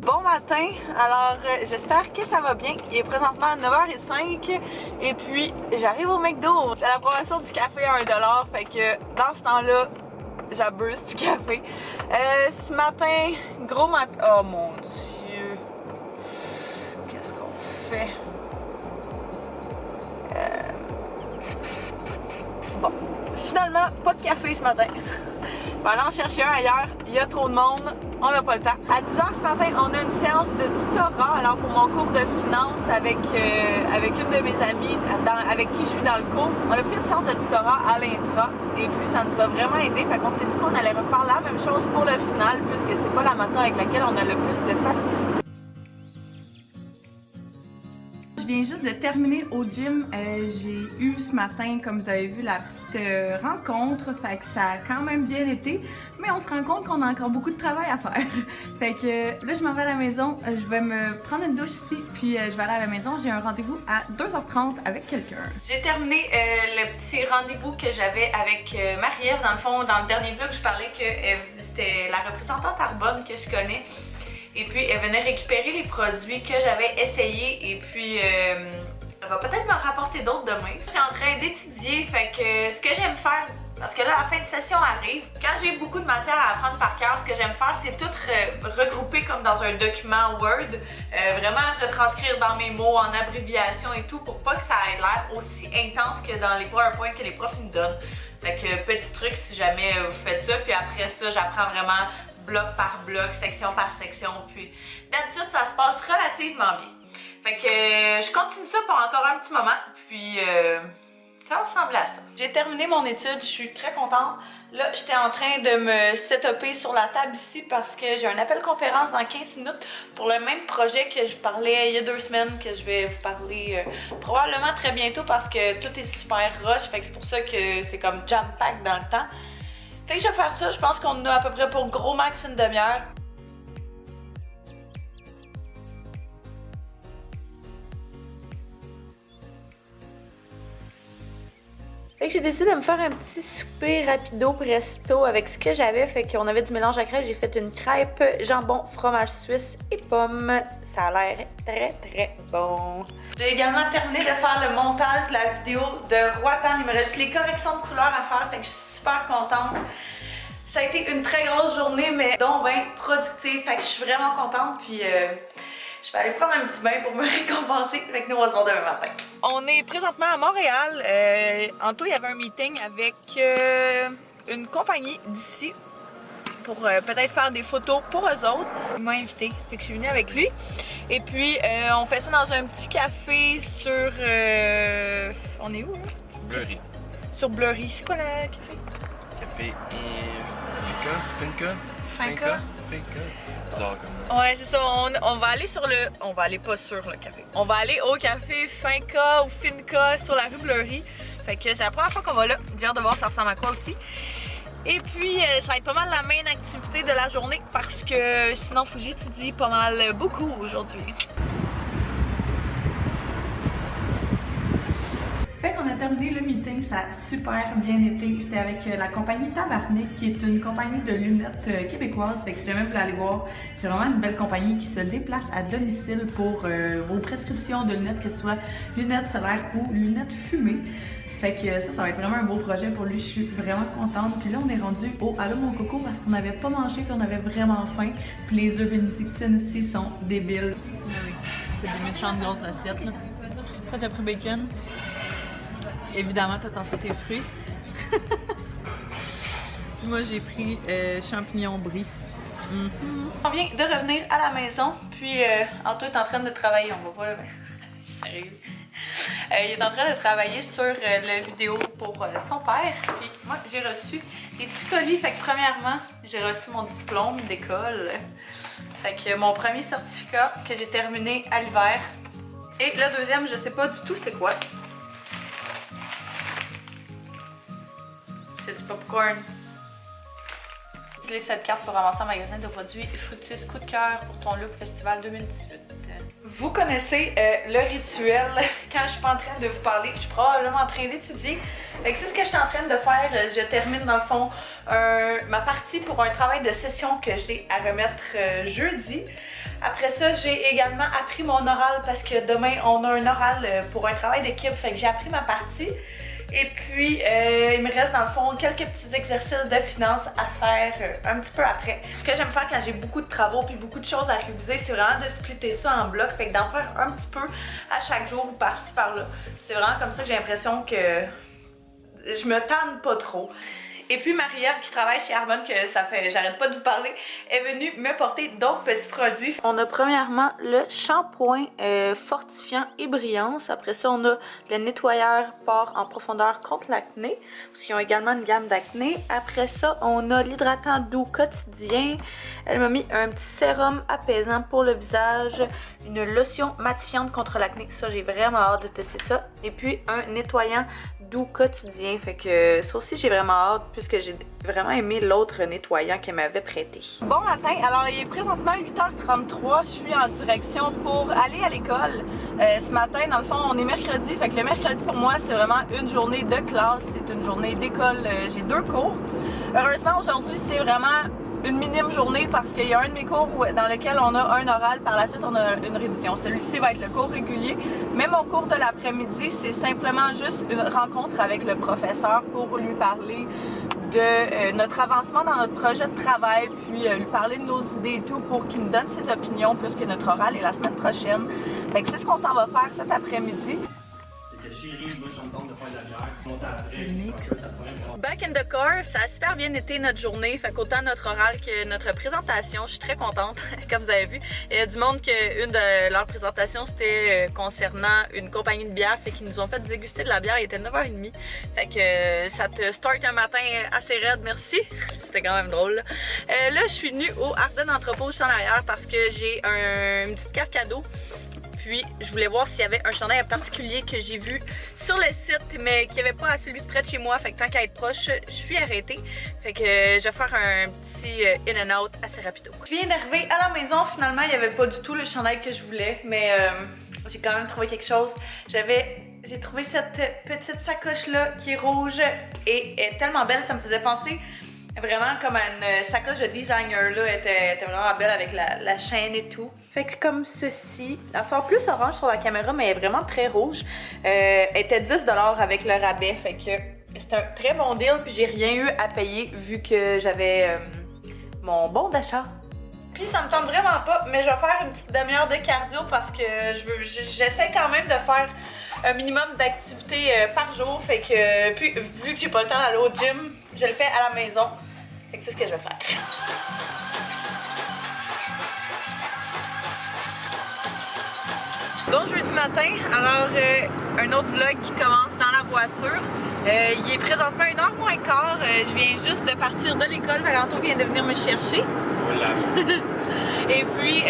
Bon matin, alors j'espère que ça va bien. Il est présentement 9h05 et puis j'arrive au McDo. C'est la promotion du café à 1$, fait que dans ce temps-là, j'abuse du café. Ce matin, gros matin... Oh mon Dieu! Qu'est-ce qu'on fait? Bon, finalement, pas de café ce matin. Je vais aller en chercher un ailleurs, il y a trop de monde, on n'a pas le temps. À 10h ce matin, on a une séance de tutorat, alors pour mon cours de finance avec une de mes amies avec qui je suis dans le cours. On a pris une séance de tutorat à l'intra et puis ça nous a vraiment aidé, fait qu'on s'est dit qu'on allait refaire la même chose pour le final puisque c'est pas la matière avec laquelle on a le plus de facilité. Je viens juste de terminer au gym. J'ai eu ce matin, comme vous avez vu, la petite rencontre. Fait que ça a quand même bien été. Mais on se rend compte qu'on a encore beaucoup de travail à faire. Fait que là, je m'en vais à la maison. Je vais me prendre une douche ici. Puis je vais aller à la maison. J'ai un rendez-vous à 2h30 avec quelqu'un. J'ai terminé le petit rendez-vous que j'avais avec Marie-Ève. Dans le fond, dans le dernier vlog, je parlais que c'était la représentante Arbonne que je connais. Et puis elle venait récupérer les produits que j'avais essayés et puis elle va peut-être m'en rapporter d'autres demain. Je suis en train d'étudier, fait que ce que j'aime faire, parce que là la fin de session arrive, quand j'ai beaucoup de matière à apprendre par cœur, ce que j'aime faire c'est tout regrouper comme dans un document Word, vraiment retranscrire dans mes mots en abréviation et tout pour pas que ça ait l'air aussi intense que dans les PowerPoint que les profs nous donnent. Fait que petit truc si jamais vous faites ça, puis après ça j'apprends vraiment bloc par bloc, section par section, puis d'habitude ça se passe relativement bien. Fait que je continue ça pour encore un petit moment, puis ça va ressembler à ça. J'ai terminé mon étude, je suis très contente. Là, j'étais en train de me setuper sur la table ici parce que j'ai un appel conférence dans 15 minutes pour le même projet que je parlais il y a 2 semaines, que je vais vous parler probablement très bientôt parce que tout est super rush, fait que c'est pour ça que c'est comme jam-pack dans le temps. Fait que je vais faire ça, je pense qu'on a à peu près pour gros max une demi-heure. Fait que j'ai décidé de me faire un petit souper rapido presto avec ce que j'avais. Fait qu'on avait du mélange à crêpes, j'ai fait une crêpe, jambon, fromage suisse et pommes. Ça a l'air très très bon. J'ai également terminé de faire le montage de la vidéo de Roatan. Il me reste les corrections de couleurs à faire, fait que je suis super contente. Ça a été une très grosse journée, mais donc ben productive, fait que je suis vraiment contente, puis je vais aller prendre un petit bain pour me récompenser, fait que nous on va se voir demain matin. On est présentement à Montréal, Anto il y avait un meeting avec une compagnie d'ici pour peut-être faire des photos pour eux autres. Il m'a invité, fait que je suis venue avec lui. Et puis on fait ça dans un petit café sur... on est où hein? Bleury. Sur Bleury, c'est quoi le café? Café Finca. Bizarre comme Ouais, c'est ça. On va aller sur le... On va aller pas sur le café. On va aller au café Finca ou Finca sur la rue Bleury. Fait que c'est la première fois qu'on va là. J'ai hâte de voir ça ressemble à quoi aussi. Et puis, ça va être pas mal la main activité de la journée parce que sinon, faut que j'étudie pas mal beaucoup aujourd'hui. Fait qu'on a terminé le meeting, ça a super bien été. C'était avec la compagnie Tabarnak, qui est une compagnie de lunettes québécoises. Fait que si jamais vous voulez aller voir, c'est vraiment une belle compagnie qui se déplace à domicile pour vos prescriptions de lunettes, que ce soit lunettes solaires ou lunettes fumées. Fait que ça va être vraiment un beau projet pour lui. Je suis vraiment contente. Puis là, on est rendu au Allô mon coco parce qu'on n'avait pas mangé puis on avait vraiment faim. Puis les œufs bénédictines ici sont débiles. Ah oui, c'est des méchantes grosses assiettes là. Toi, t'as pris bacon? Évidemment, t'as tensé tes fruits. Moi, j'ai pris champignons brie. On vient de revenir à la maison, puis Anto est en train de travailler. On va voir, sérieux. Il est en train de travailler sur la vidéo pour son père. Puis moi, j'ai reçu des petits colis. Fait que premièrement, j'ai reçu mon diplôme d'école. Fait que mon premier certificat que j'ai terminé à l'hiver. Et le deuxième, je sais pas du tout c'est quoi. C'est du popcorn. utilise cette carte pour avancer en magasin de produits Fructis coup de cœur pour ton look festival 2018. Vous connaissez le rituel. Quand je suis pas en train de vous parler, je suis probablement en train d'étudier. Fait que c'est ce que je suis en train de faire. Je termine dans le fond ma partie pour un travail de session que j'ai à remettre jeudi. Après ça, j'ai également appris mon oral parce que demain on a un oral pour un travail d'équipe. Fait que j'ai appris ma partie. Et puis, il me reste dans le fond quelques petits exercices de finance à faire un petit peu après. Ce que j'aime faire quand j'ai beaucoup de travaux puis beaucoup de choses à réviser, c'est vraiment de splitter ça en blocs, fait que d'en faire un petit peu à chaque jour ou par-ci par-là. C'est vraiment comme ça que j'ai l'impression que je me tanne pas trop. Et puis Marie-Ève qui travaille chez Arbonne, que ça fait, j'arrête pas de vous parler, est venue me porter d'autres petits produits. On a premièrement le shampoing fortifiant et brillance. Après ça, on a le nettoyeur pores en profondeur contre l'acné, parce qu'ils ont également une gamme d'acné. Après ça, on a l'hydratant doux quotidien. Elle m'a mis un petit sérum apaisant pour le visage, une lotion matifiante contre l'acné. Ça, j'ai vraiment hâte de tester ça. Et puis un nettoyant doux quotidien. Fait que ça aussi, j'ai vraiment hâte, puisque j'ai vraiment aimé l'autre nettoyant qu'elle m'avait prêté. Bon matin, alors il est présentement 8h33, je suis en direction pour aller à l'école. Ce matin, dans le fond, on est mercredi, fait que le mercredi pour moi, c'est vraiment une journée de classe, c'est une journée d'école, j'ai 2 cours. Heureusement, aujourd'hui, c'est vraiment une minime journée parce qu'il y a un de mes cours dans lequel on a un oral, par la suite on a une révision. Celui-ci va être le cours régulier, mais mon cours de l'après-midi, c'est simplement juste une rencontre avec le professeur pour lui parler de notre avancement dans notre projet de travail, puis lui parler de nos idées et tout pour qu'il nous donne ses opinions, puisque notre oral est la semaine prochaine. Fait que c'est ce qu'on s'en va faire cet après-midi. Back in the car, ça a super bien été notre journée, fait qu'autant notre oral que notre présentation, je suis très contente. Comme vous avez vu, il y a du monde que une de leurs présentations c'était concernant une compagnie de bière, fait qu'ils nous ont fait déguster de la bière, il était 9h30. Fait que ça te start un matin assez raide, merci. C'était quand même drôle. Là, je suis venue au Ardenne Entrepôt juste en arrière parce que j'ai une petite carte cadeau. Puis, je voulais voir s'il y avait un chandail en particulier que j'ai vu sur le site, mais qu'il n'y avait pas à celui de près de chez moi. Fait que tant qu'à être proche, je suis arrêtée. Fait que je vais faire un petit in and out assez rapido. Je viens d'arriver à la maison. Finalement, il n'y avait pas du tout le chandail que je voulais, mais j'ai quand même trouvé quelque chose. J'ai trouvé cette petite sacoche-là qui est rouge et est tellement belle. Ça me faisait penser vraiment comme une sacoche de designer là, était vraiment belle avec la chaîne et tout. Fait que comme ceci, elle sort plus orange sur la caméra mais elle est vraiment très rouge. Elle était 10$ avec le rabais, fait que c'est un très bon deal puis j'ai rien eu à payer vu que j'avais mon bon d'achat. Puis ça me tente vraiment pas, mais je vais faire une petite demi-heure de cardio parce que j'essaie quand même de faire un minimum d'activité par jour, fait que puis vu que j'ai pas le temps d'aller au gym, je le fais à la maison. Fait que c'est ce que je vais faire. Bon jeudi matin, alors un autre vlog qui commence dans la voiture. Il est présentement 1h moins quart, je viens juste de partir de l'école, Valentin vient de venir me chercher. Voilà. Et puis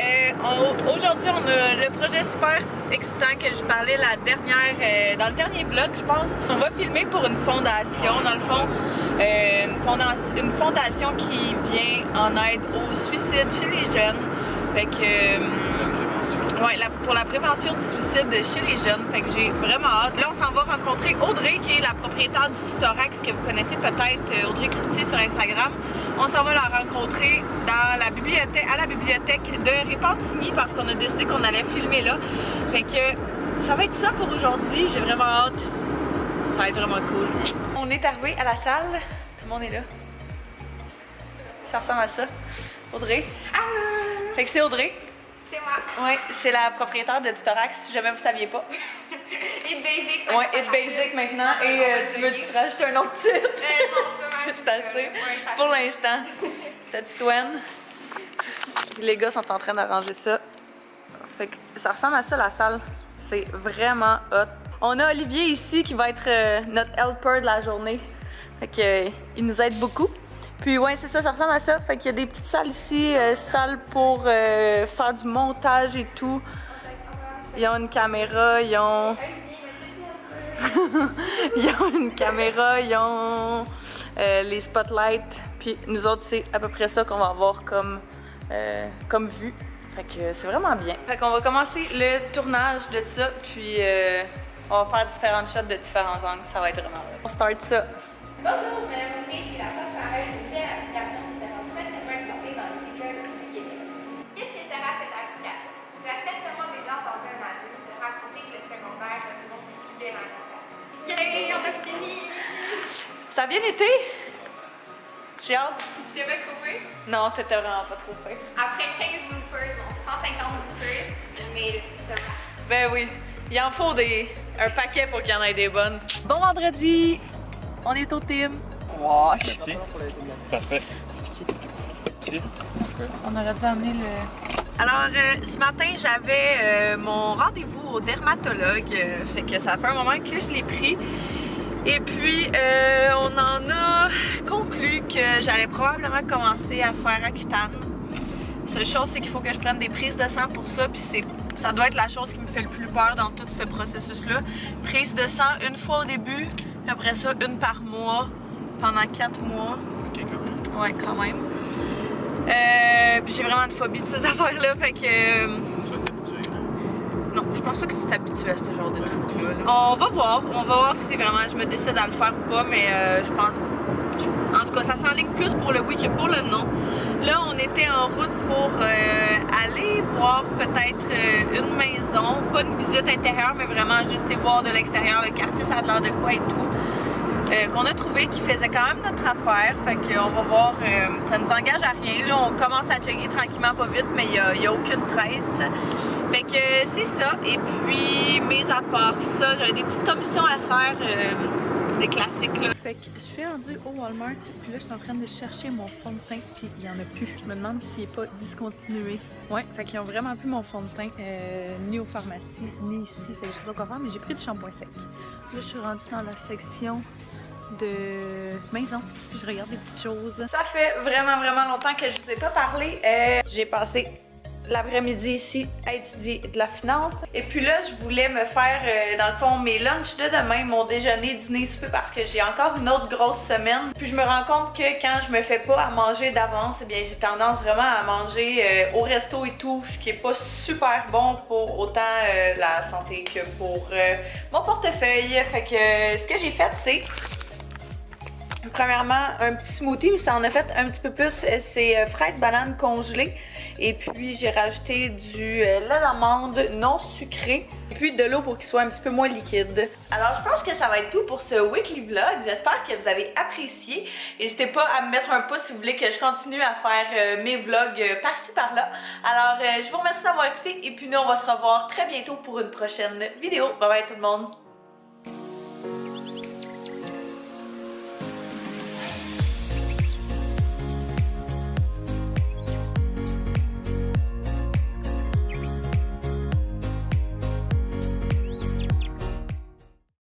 aujourd'hui on a le projet super excitant que je parlais dans le dernier vlog je pense. On va filmer pour une fondation, dans le fond une fondation qui vient en aide au suicide chez les jeunes. Fait que ouais, pour la prévention du suicide chez les jeunes, fait que j'ai vraiment hâte. Là, on s'en va rencontrer Audrey, qui est la propriétaire du Tutorax, que vous connaissez peut-être, Audrey Cloutier sur Instagram. On s'en va la rencontrer à la bibliothèque de Repentigny, parce qu'on a décidé qu'on allait filmer là. Fait que ça va être ça pour aujourd'hui, j'ai vraiment hâte. Ça va être vraiment cool. On est arrivé à la salle, tout le monde est là. Ça ressemble à ça. Audrey. Allô! Fait que c'est Audrey. C'est moi. Oui, c'est la propriétaire de Tutorax, si jamais vous saviez pas. It Basic. Oui, It Basic maintenant. Et tu veux te rajouter un autre titre? Non, c'est assez. Pour l'instant. Ta petite Wen. Les gars sont en train d'arranger ça. Fait que ça ressemble à ça la salle. C'est vraiment hot. On a Olivier ici qui va être notre helper de la journée. Fait que il nous aide beaucoup. Puis ouais, c'est ça, ça ressemble à ça. Fait qu'il y a des petites salles ici, salles pour faire du montage et tout. Ils ont une caméra, ils ont... ils ont une caméra, ils ont les spotlights Puis nous autres, c'est à peu près ça qu'on va avoir comme, comme vue. Fait que c'est vraiment bien. Fait qu'on va commencer le tournage de ça, puis on va faire différentes shots de différents angles. Ça va être vraiment bien. On start ça. Bonjour, je vais vous montrer la passerelle de telle application qui sera prochainement implantée dans le secteur du Québec. Qu'est-ce que sera cette application? Vous avez certainement déjà entendu un adulte raconter que le secondaire est une autre sujet dans la classe. Yay, on a fini! Ça a bien été? J'ai hâte. Tu t'es pas trouvé? Non, t'étais vraiment pas trop fait. Après 15 bloopers, bon, 150 bloopers, mais ça va. Ben oui, il en faut un paquet pour qu'il y en ait des bonnes. Bon vendredi! On est au team. Wow. Merci. Parfait. Merci. On aurait dû amener le... Alors, ce matin, j'avais mon rendez-vous au dermatologue. Fait que ça fait un moment que je l'ai pris. Et puis, on en a conclu que j'allais probablement commencer à faire Accutane. La seule chose, c'est qu'il faut que je prenne des prises de sang pour ça. Puis ça doit être la chose qui me fait le plus peur dans tout ce processus-là. Prise de sang une fois au début, puis après ça, une par mois pendant 4 mois. Ok, quand même. Ouais, quand même. Puis j'ai vraiment une phobie de ces affaires-là, fait que... Tu vas t'habituer, là. Non, je pense pas que tu t'habitues à ce genre de truc-là. On va voir si vraiment je me décide à le faire ou pas, mais je pense... En tout cas, ça s'enligne plus pour le oui que pour le non. Là, on était en route pour aller voir peut-être une maison, pas une visite intérieure, mais vraiment juste voir de l'extérieur le quartier, ça a l'air de quoi et tout. Qu'on a trouvé qui faisait quand même notre affaire. Fait qu'on va voir, ça nous engage à rien. Là, on commence à checker tranquillement, pas vite, mais il n'y a aucune presse. Fait que c'est ça. Et puis, mis à part ça, j'avais des petites commissions à faire, des classiques là. Fait que je suis rendue au Walmart, puis là, je suis en train de chercher mon fond de teint, puis il n'y en a plus. Je me demande s'il n'est pas discontinué. Ouais, fait qu'ils ont vraiment plus mon fond de teint, ni aux pharmacies, ni ici. Fait que je sais pas quoi faire, mais j'ai pris du shampoing sec. Là, je suis rendue dans la section de maison, puis je regarde des petites choses. Ça fait vraiment longtemps que je vous ai pas parlé. J'ai passé l'après-midi ici à étudier de la finance. Et puis là, je voulais me faire, dans le fond, mes lunchs de demain, mon déjeuner, dîner, souper, parce que j'ai encore une autre grosse semaine. Puis je me rends compte que quand je me fais pas à manger d'avance, eh bien, j'ai tendance vraiment à manger au resto et tout, ce qui est pas super bon pour autant la santé que pour mon portefeuille. Fait que ce que j'ai fait, c'est... Premièrement, un petit smoothie, mais ça en a fait un petit peu plus. C'est fraises bananes congelées. Et puis, j'ai rajouté du lait d'amande non sucré. Et puis, de l'eau pour qu'il soit un petit peu moins liquide. Alors, je pense que ça va être tout pour ce weekly vlog. J'espère que vous avez apprécié. N'hésitez pas à me mettre un pouce si vous voulez que je continue à faire mes vlogs par-ci par-là. Alors, je vous remercie d'avoir écouté. Et puis, nous, on va se revoir très bientôt pour une prochaine vidéo. Bye bye tout le monde!